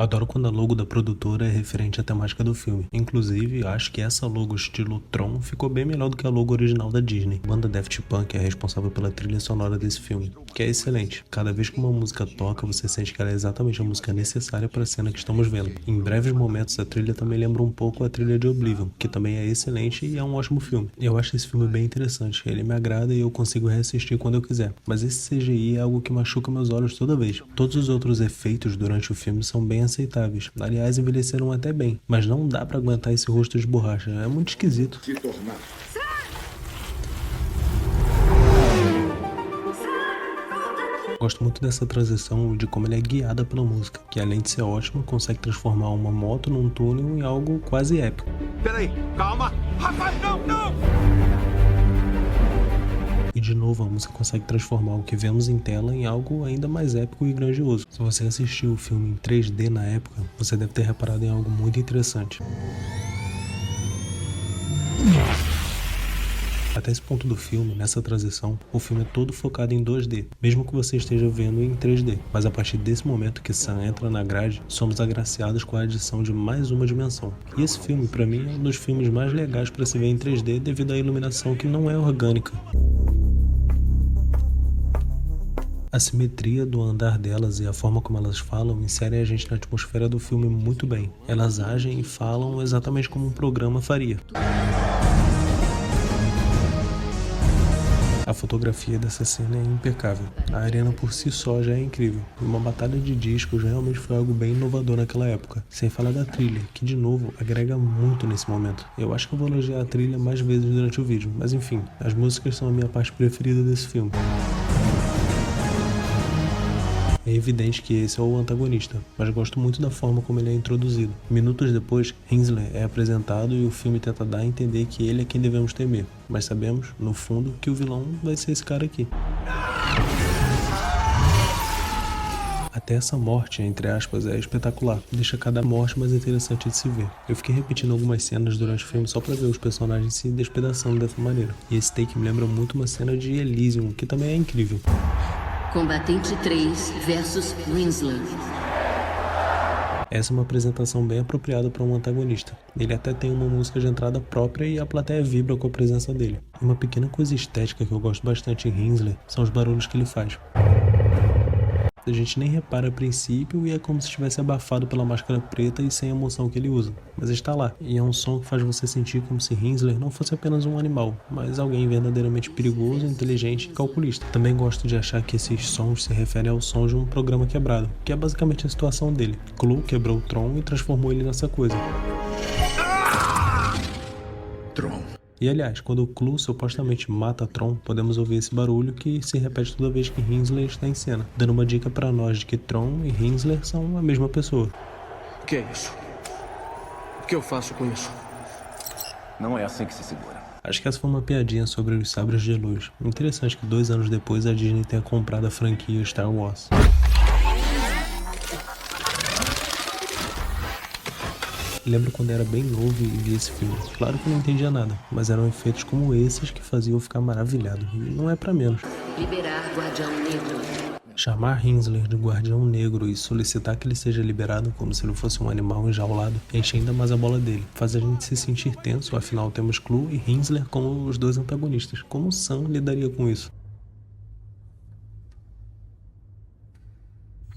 Adoro quando a logo da produtora é referente à temática do filme. Inclusive, acho que essa logo estilo Tron ficou bem melhor do que a logo original da Disney. A banda Daft Punk é responsável pela trilha sonora desse filme, que é excelente. Cada vez que uma música toca, você sente que ela é exatamente a música necessária para a cena que estamos vendo. Em breves momentos, a trilha também lembra um pouco a trilha de Oblivion, que também é excelente e é um ótimo filme. Eu acho esse filme bem interessante, ele me agrada e eu consigo reassistir quando eu quiser. Mas esse CGI é algo que machuca meus olhos toda vez. Todos os outros efeitos durante o filme são bem aceitáveis. Aliás, envelheceram até bem, mas não dá pra aguentar esse rosto de borracha, é muito esquisito. Gosto muito dessa transição de como ela é guiada pela música, que além de ser ótima, consegue transformar uma moto num túnel em algo quase épico. Peraí, calma! Rapaz, não! E de novo, a música consegue transformar o que vemos em tela em algo ainda mais épico e grandioso. Se você assistiu o filme em 3D na época, você deve ter reparado em algo muito interessante. Até esse ponto do filme, nessa transição, o filme é todo focado em 2D, mesmo que você esteja vendo em 3D. Mas a partir desse momento que Sam entra na grade, somos agraciados com a adição de mais uma dimensão. E esse filme, pra mim, é um dos filmes mais legais para se ver em 3D devido à iluminação que não é orgânica. A simetria do andar delas e a forma como elas falam inserem a gente na atmosfera do filme muito bem. Elas agem e falam exatamente como um programa faria. A fotografia dessa cena é impecável. A arena por si só já é incrível. E uma batalha de discos realmente foi algo bem inovador naquela época. Sem falar da trilha, que de novo agrega muito nesse momento. Eu acho que eu vou elogiar a trilha mais vezes durante o vídeo, mas enfim, as músicas são a minha parte preferida desse filme. É evidente que esse é o antagonista, mas gosto muito da forma como ele é introduzido. Minutos depois, Hemsworth é apresentado e o filme tenta dar a entender que ele é quem devemos temer, mas sabemos, no fundo, que o vilão vai ser esse cara aqui. Até essa morte, entre aspas, é espetacular, deixa cada morte mais interessante de se ver. Eu fiquei repetindo algumas cenas durante o filme só pra ver os personagens se despedaçando dessa maneira, e esse take me lembra muito uma cena de Elysium, que também é incrível. Combatente 3 versus Winslow. Essa é uma apresentação bem apropriada para um antagonista. Ele até tem uma música de entrada própria e a plateia vibra com a presença dele. E uma pequena coisa estética que eu gosto bastante em Hemsworth são os barulhos que ele faz. A gente nem repara a princípio e é como se estivesse abafado pela máscara preta e sem a emoção que ele usa. Mas está lá, e é um som que faz você sentir como se Hemsworth não fosse apenas um animal, mas alguém verdadeiramente perigoso, inteligente e calculista. Também gosto de achar que esses sons se referem ao som de um programa quebrado, que é basicamente a situação dele. Clu quebrou o Tron e transformou ele nessa coisa. Tron. E aliás, quando o Clu supostamente mata Tron, podemos ouvir esse barulho que se repete toda vez que Hemsworth está em cena, dando uma dica para nós de que Tron e Hemsworth são a mesma pessoa. O que é isso? O que eu faço com isso? Não é assim que se segura. Acho que essa foi uma piadinha sobre os sabres de luz. Interessante que 2 anos depois a Disney tenha comprado a franquia Star Wars. Lembro quando era bem novo e vi esse filme. Claro que eu não entendia nada, mas eram efeitos como esses que faziam eu ficar maravilhado. E não é pra menos. Liberar Guardião Negro. Chamar Hemsworth de Guardião Negro e solicitar que ele seja liberado como se ele fosse um animal enjaulado enche ainda mais a bola dele. Faz a gente se sentir tenso, afinal temos Clu e Hemsworth como os dois antagonistas. Como Sam lidaria com isso?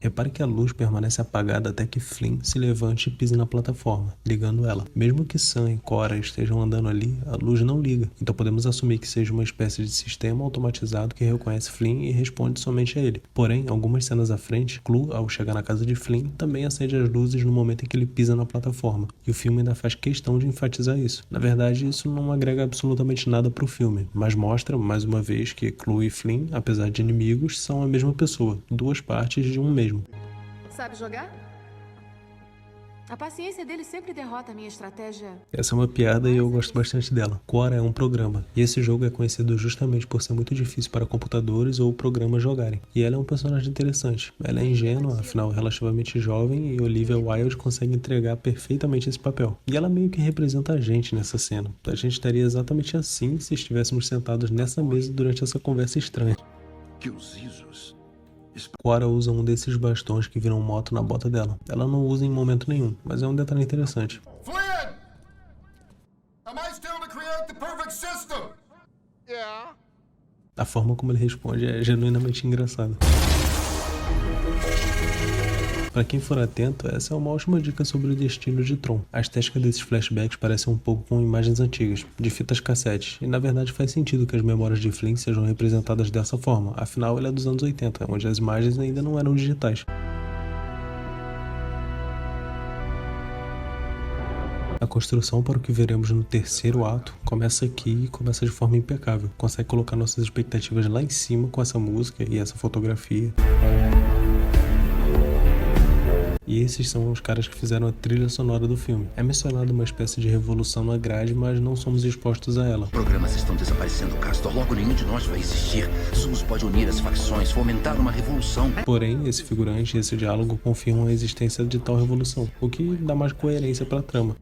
Repare que a luz permanece apagada até que Flynn se levante e pise na plataforma, ligando ela. Mesmo que Sam e Cora estejam andando ali, a luz não liga. Então podemos assumir que seja uma espécie de sistema automatizado que reconhece Flynn e responde somente a ele. Porém, algumas cenas à frente, Clu, ao chegar na casa de Flynn, também acende as luzes no momento em que ele pisa na plataforma. E o filme ainda faz questão de enfatizar isso. Na verdade, isso não agrega absolutamente nada pro filme, mas mostra, mais uma vez, que Clu e Flynn, apesar de inimigos, são a mesma pessoa, 2 partes de um mesmo. Sabe jogar? A paciência dele sempre derrota a minha estratégia. Essa é uma piada e eu gosto bastante dela. Quora é um programa, e esse jogo é conhecido justamente por ser muito difícil para computadores ou programas jogarem. E ela é um personagem interessante. Ela é ingênua, afinal relativamente jovem, e Olivia Wilde consegue entregar perfeitamente esse papel. E ela meio que representa a gente nessa cena. A gente estaria exatamente assim se estivéssemos sentados nessa mesa durante essa conversa estranha. Que os Isos Cora usa um desses bastões que viram moto na bota dela. Ela não usa em momento nenhum, mas é um detalhe interessante. Flynn! Am I still to create the perfect system? Yeah. A forma como ele responde é genuinamente engraçada. Pra quem for atento, essa é uma ótima dica sobre o destino de Tron. A estética desses flashbacks parece um pouco com imagens antigas, de fitas cassete, e na verdade faz sentido que as memórias de Flynn sejam representadas dessa forma, afinal ele é dos anos 80, onde as imagens ainda não eram digitais. A construção para o que veremos no terceiro ato começa aqui e começa de forma impecável. Consegue colocar nossas expectativas lá em cima com essa música e essa fotografia. E esses são os caras que fizeram a trilha sonora do filme. É mencionado uma espécie de revolução na grade, mas não somos expostos a ela. Programas estão desaparecendo, Castor. Logo nenhum de nós vai existir. Somos pode unir as facções, fomentar uma revolução. Porém, esse figurante e esse diálogo confirmam a existência de tal revolução, o que dá mais coerência para a trama.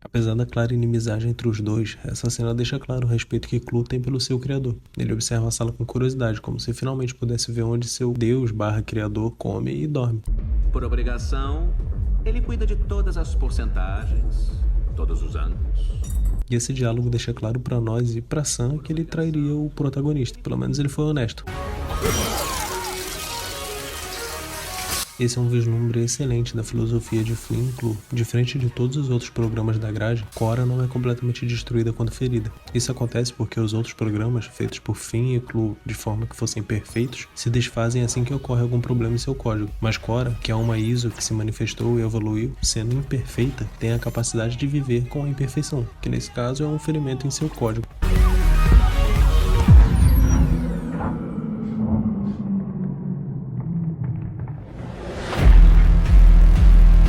Apesar da clara inimizade entre os dois, essa cena deixa claro o respeito que Clu tem pelo seu criador. Ele observa a sala com curiosidade, como se finalmente pudesse ver onde seu Deus/criador come e dorme. Por obrigação, ele cuida de todas as porcentagens, todos os anos. E esse diálogo deixa claro pra nós e pra Sam que ele trairia o protagonista, pelo menos ele foi honesto. Esse é um vislumbre excelente da filosofia de Flynn e Clu. Diferente de todos os outros programas da grade, Cora não é completamente destruída quando ferida. Isso acontece porque os outros programas, feitos por Flynn e Clu de forma que fossem perfeitos, se desfazem assim que ocorre algum problema em seu código. Mas Cora, que é uma ISO que se manifestou e evoluiu, sendo imperfeita, tem a capacidade de viver com a imperfeição, que nesse caso é um ferimento em seu código.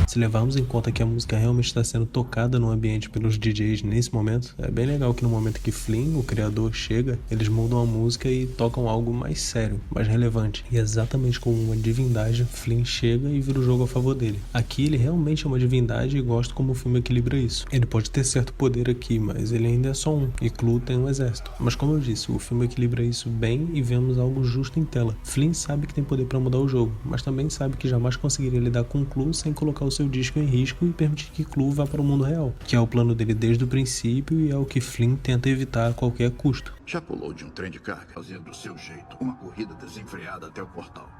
Se levarmos em conta que a música realmente está sendo tocada no ambiente pelos DJs nesse momento, é bem legal que no momento que Flynn, o criador, chega, eles mudam a música e tocam algo mais sério, mais relevante. E exatamente como uma divindade, Flynn chega e vira o jogo a favor dele. Aqui ele realmente é uma divindade e gosto como o filme equilibra isso. Ele pode ter certo poder aqui, mas ele ainda é só um, e Clu tem um exército. Mas como eu disse, o filme equilibra isso bem e vemos algo justo em tela. Flynn sabe que tem poder para mudar o jogo, mas também sabe que jamais conseguiria lidar com Clu sem colocar o seu disco em risco e permitir que Clu vá para o mundo real, que é o plano dele desde o princípio e é o que Flynn tenta evitar a qualquer custo. Já pulou de um trem de carga, fazendo do seu jeito uma corrida desenfreada até o portal.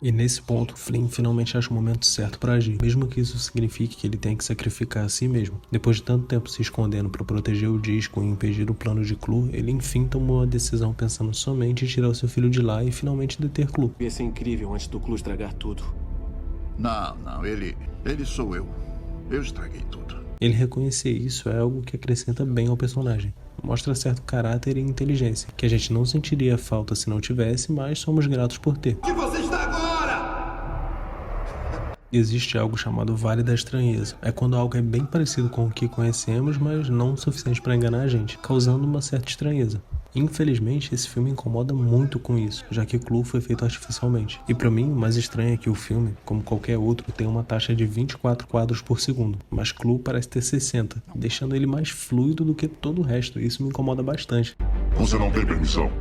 E nesse ponto, Flynn finalmente acha o momento certo para agir, mesmo que isso signifique que ele tenha que sacrificar a si mesmo. Depois de tanto tempo se escondendo para proteger o disco e impedir o plano de Clu, ele enfim tomou a decisão pensando somente em tirar o seu filho de lá e finalmente deter Clu. Ia ser incrível antes do Clu estragar tudo. Não, ele sou eu. Eu estraguei tudo. Ele reconhecer isso é algo que acrescenta bem ao personagem. Mostra certo caráter e inteligência, que a gente não sentiria falta se não tivesse, mas somos gratos por ter. Onde você está agora? Existe algo chamado Vale da Estranheza. É quando algo é bem parecido com o que conhecemos, mas não o suficiente para enganar a gente, causando uma certa estranheza. Infelizmente, esse filme incomoda muito com isso, já que Clu foi feito artificialmente. E pra mim, o mais estranho é que o filme, como qualquer outro, tem uma taxa de 24 quadros por segundo, mas Clu parece ter 60, deixando ele mais fluido do que todo o resto, e isso me incomoda bastante. Você não tem permissão.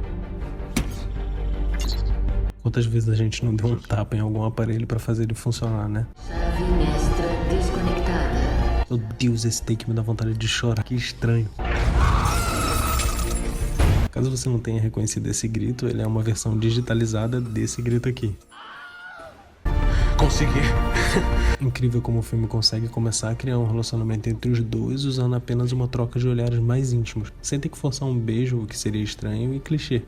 Quantas vezes a gente não deu um tapa em algum aparelho pra fazer ele funcionar, né? Chave mestra desconectada. Meu Deus, esse take me dá vontade de chorar, que estranho. Caso você não tenha reconhecido esse grito, ele é uma versão digitalizada desse grito aqui. Consegui. Incrível como o filme consegue começar a criar um relacionamento entre os dois usando apenas uma troca de olhares mais íntimos, sem ter que forçar um beijo, o que seria estranho e clichê.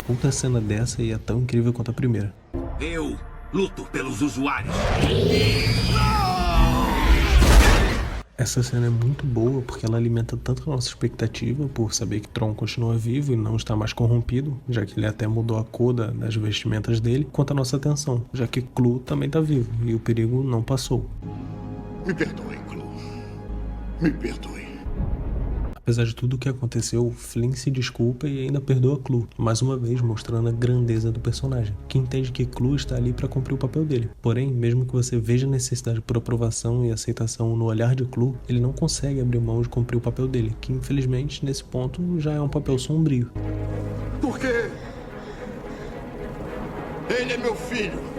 Outra cena dessa e é tão incrível quanto a primeira. Eu luto pelos usuários. Essa cena é muito boa porque ela alimenta tanto a nossa expectativa por saber que Tron continua vivo e não está mais corrompido, já que ele até mudou a cor das vestimentas dele, quanto a nossa atenção, já que Clu também está vivo e o perigo não passou. Me perdoe, Clu. Me perdoe. Apesar de tudo o que aconteceu, Flynn se desculpa e ainda perdoa Clu, mais uma vez mostrando a grandeza do personagem, que entende que Clu está ali para cumprir o papel dele. Porém, mesmo que você veja a necessidade por aprovação e aceitação no olhar de Clu, ele não consegue abrir mão de cumprir o papel dele, que infelizmente nesse ponto já é um papel sombrio. Por quê? Ele é meu filho.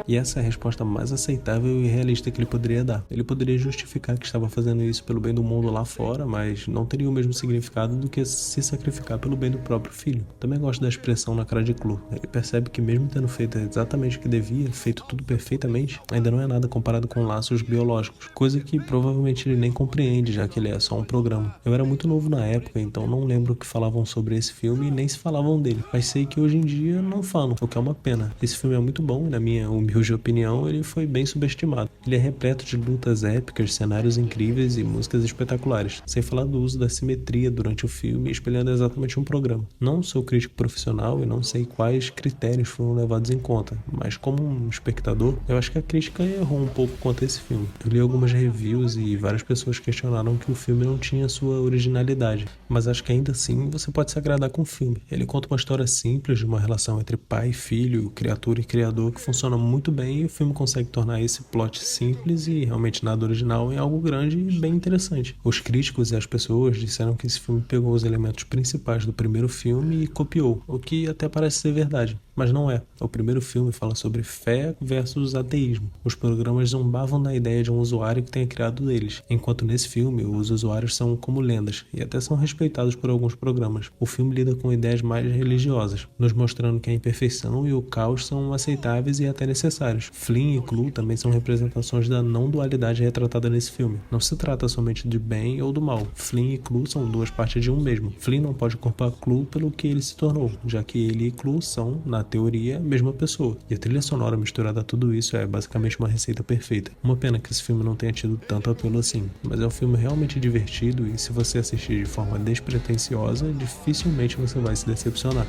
E essa é a resposta mais aceitável e realista que ele poderia dar. Ele poderia justificar que estava fazendo isso pelo bem do mundo lá fora, mas não teria o mesmo significado do que se sacrificar pelo bem do próprio filho. Também gosto da expressão na cara de Clu. Ele percebe que mesmo tendo feito exatamente o que devia, feito tudo perfeitamente, ainda não é nada comparado com laços biológicos, coisa que provavelmente ele nem compreende, já que ele é só um programa. Eu era muito novo na época, então não lembro o que falavam sobre esse filme e nem se falavam dele, mas sei que hoje em dia não falam, o que é uma pena. Esse filme é muito bom e na minha humilde opinião, ele foi bem subestimado. Ele é repleto de lutas épicas, cenários incríveis e músicas espetaculares, sem falar do uso da simetria durante o filme, espelhando exatamente um programa. Não sou crítico profissional e não sei quais critérios foram levados em conta, mas como um espectador, eu acho que a crítica errou um pouco quanto a esse filme. Eu li algumas reviews e várias pessoas questionaram que o filme não tinha sua originalidade, mas acho que ainda assim você pode se agradar com o filme. Ele conta uma história simples de uma relação entre pai e filho, criatura e criador, que funciona muito bem e o filme consegue tornar esse plot simples e realmente nada original em algo grande e bem interessante. Os críticos e as pessoas disseram que esse filme pegou os elementos principais do primeiro filme e copiou, o que até parece ser verdade. Mas não é. O primeiro filme fala sobre fé versus ateísmo. Os programas zombavam da ideia de um usuário que tenha criado eles, enquanto nesse filme os usuários são como lendas e até são respeitados por alguns programas. O filme lida com ideias mais religiosas, nos mostrando que a imperfeição e o caos são aceitáveis e até necessários. Flynn e Clu também são representações da não dualidade retratada nesse filme. Não se trata somente de bem ou do mal. Flynn e Clu são duas partes de um mesmo. Flynn não pode culpar Clu pelo que ele se tornou, já que ele e Clu são, na teoria, a mesma pessoa. E a trilha sonora misturada a tudo isso é basicamente uma receita perfeita. Uma pena que esse filme não tenha tido tanto apelo assim, mas é um filme realmente divertido e se você assistir de forma despretensiosa, dificilmente você vai se decepcionar.